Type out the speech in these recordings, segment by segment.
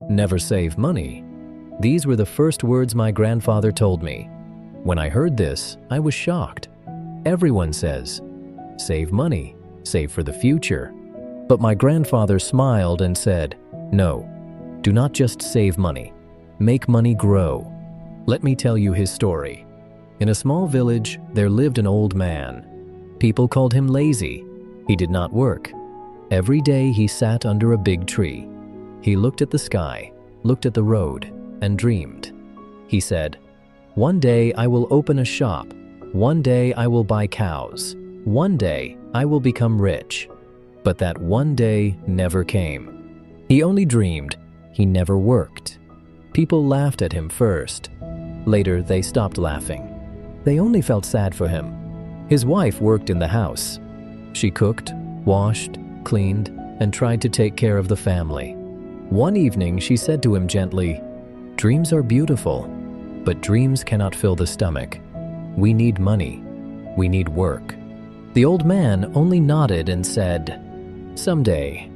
Never save money. These were the first words my grandfather told me. When I heard this, I was shocked. Everyone says, save money, save for the future. But my grandfather smiled and said, no, do not just save money. Make money grow. Let me tell you his story. In a small village, there lived an old man. People called him lazy. He did not work. Every day he sat under a big tree. He looked at the sky, looked at the road, and dreamed. He said, one day I will open a shop. One day I will buy cows. One day I will become rich. But that one day never came. He only dreamed. He never worked. People laughed at him first. Later they stopped laughing. They only felt sad for him. His wife worked in the house. She cooked, washed, cleaned, and tried to take care of the family. One evening she said to him gently, dreams are beautiful, but dreams cannot fill the stomach. We need money. We need work. The old man only nodded and said, someday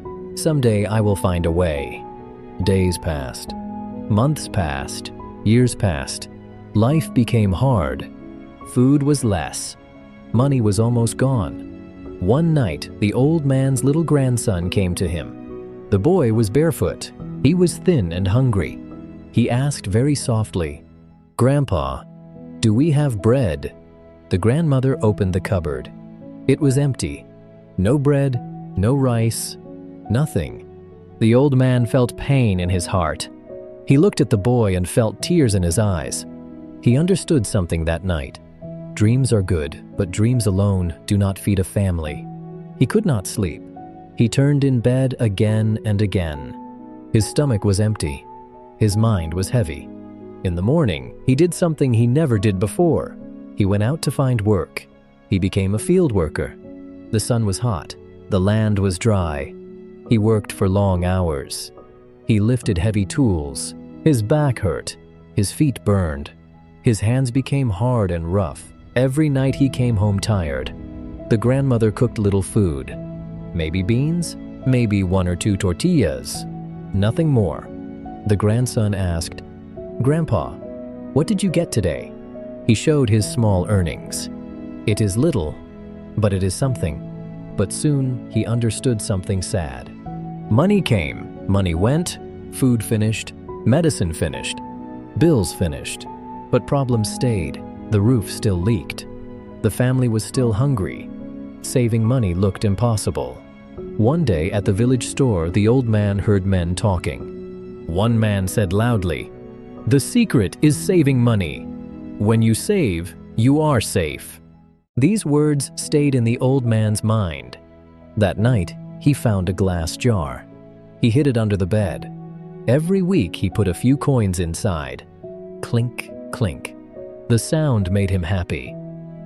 I will find a way. Days passed. Months passed. Years passed. Life became hard. Food was less. Money was almost gone. One night, the old man's little grandson came to him. The boy was barefoot. He was thin and hungry. He asked very softly, Grandpa, do we have bread? The grandmother opened the cupboard. It was empty. No bread, no rice, nothing. The old man felt pain in his heart. He looked at the boy and felt tears in his eyes. He understood something that night. Dreams are good, but dreams alone do not feed a family. He could not sleep. He turned in bed again and again. His stomach was empty. His mind was heavy. In the morning, he did something he never did before. He went out to find work. He became a field worker. The sun was hot. The land was dry. He worked for long hours. He lifted heavy tools. His back hurt. His feet burned. His hands became hard and rough. Every night he came home tired. The grandmother cooked little food. Maybe beans, maybe 1 or 2 tortillas. Nothing more. The grandson asked, Grandpa, what did you get today? He showed his small earnings. It is little, but it is something. But soon he understood something sad. Money came, money went, food finished, medicine finished, bills finished. But problems stayed. The roof still leaked. The family was still hungry. Saving money looked impossible. One day at the village store, the old man heard men talking. One man said loudly, "The secret is saving money. When you save, you are safe." These words stayed in the old man's mind. That night, he found a glass jar. He hid it under the bed. Every week, he put a few coins inside. Clink, clink. The sound made him happy.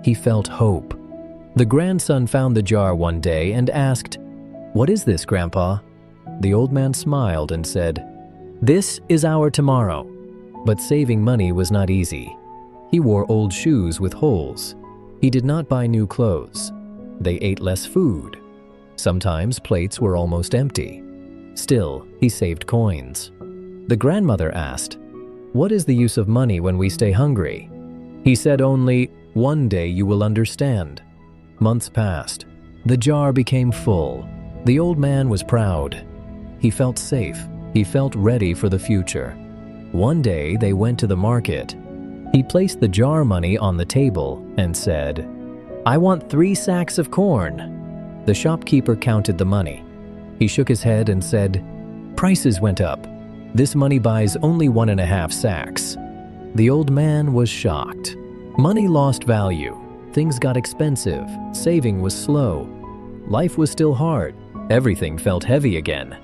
He felt hope. The grandson found the jar one day and asked, "What is this, Grandpa?" The old man smiled and said, "This is our tomorrow." But saving money was not easy. He wore old shoes with holes. He did not buy new clothes. They ate less food. Sometimes plates were almost empty. Still, he saved coins. The grandmother asked, "What is the use of money when we stay hungry?" He said only, "One day you will understand." Months passed. The jar became full. The old man was proud. He felt safe. He felt ready for the future. One day they went to the market. He placed the jar money on the table and said, "I want 3 sacks of corn." The shopkeeper counted the money. He shook his head and said, "Prices went up. This money buys only 1.5 sacks." The old man was shocked. Money lost value. Things got expensive. Saving was slow. Life was still hard. Everything felt heavy again.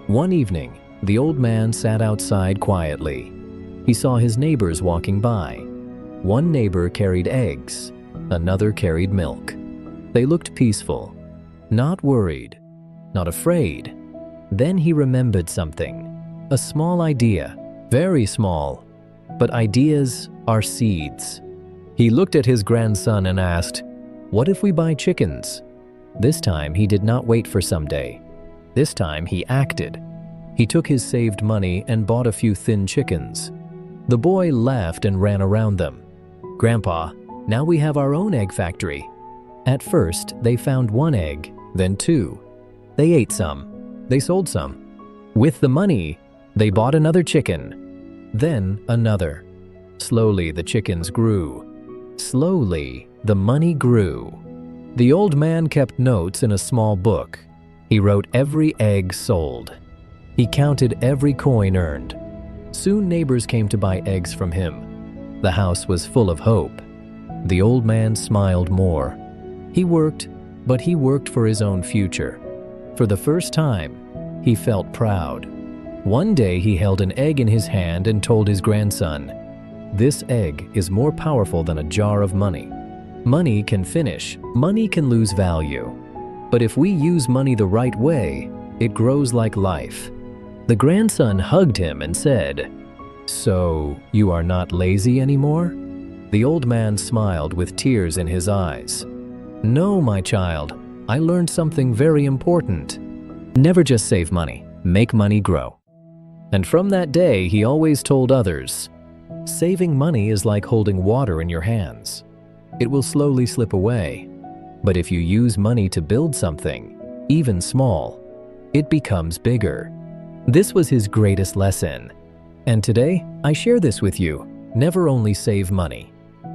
One evening, the old man sat outside quietly. He saw his neighbors walking by. One neighbor carried eggs. Another carried milk. They looked peaceful, not worried, not afraid. Then he remembered something. A small idea, very small. But ideas are seeds. He looked at his grandson and asked, "What if we buy chickens?" This time he did not wait for someday. This time he acted. He took his saved money and bought a few thin chickens. The boy laughed and ran around them. "Grandpa, now we have our own egg factory." At first, they found one egg, then two. They ate some. They sold some. With the money, they bought another chicken, then another. Slowly, the chickens grew. Slowly, the money grew. The old man kept notes in a small book. He wrote every egg sold. He counted every coin earned. Soon neighbors came to buy eggs from him. The house was full of hope. The old man smiled more. He worked, but he worked for his own future. For the first time, he felt proud. One day he held an egg in his hand and told his grandson, "This egg is more powerful than a jar of money. Money can finish, money can lose value. But if we use money the right way, it grows like life." The grandson hugged him and said, "So, you are not lazy anymore?" The old man smiled with tears in his eyes. "No, my child, I learned something very important. Never just save money, make money grow." And from that day, he always told others, "Saving money is like holding water in your hands. It will slowly slip away. But if you use money to build something, even small, it becomes bigger." This was his greatest lesson. And today, I share this with you. Never only save money.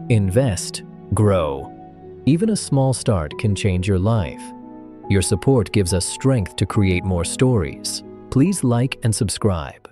Invest, grow. Even a small start can change your life. Your support gives us strength to create more stories. Please like and subscribe.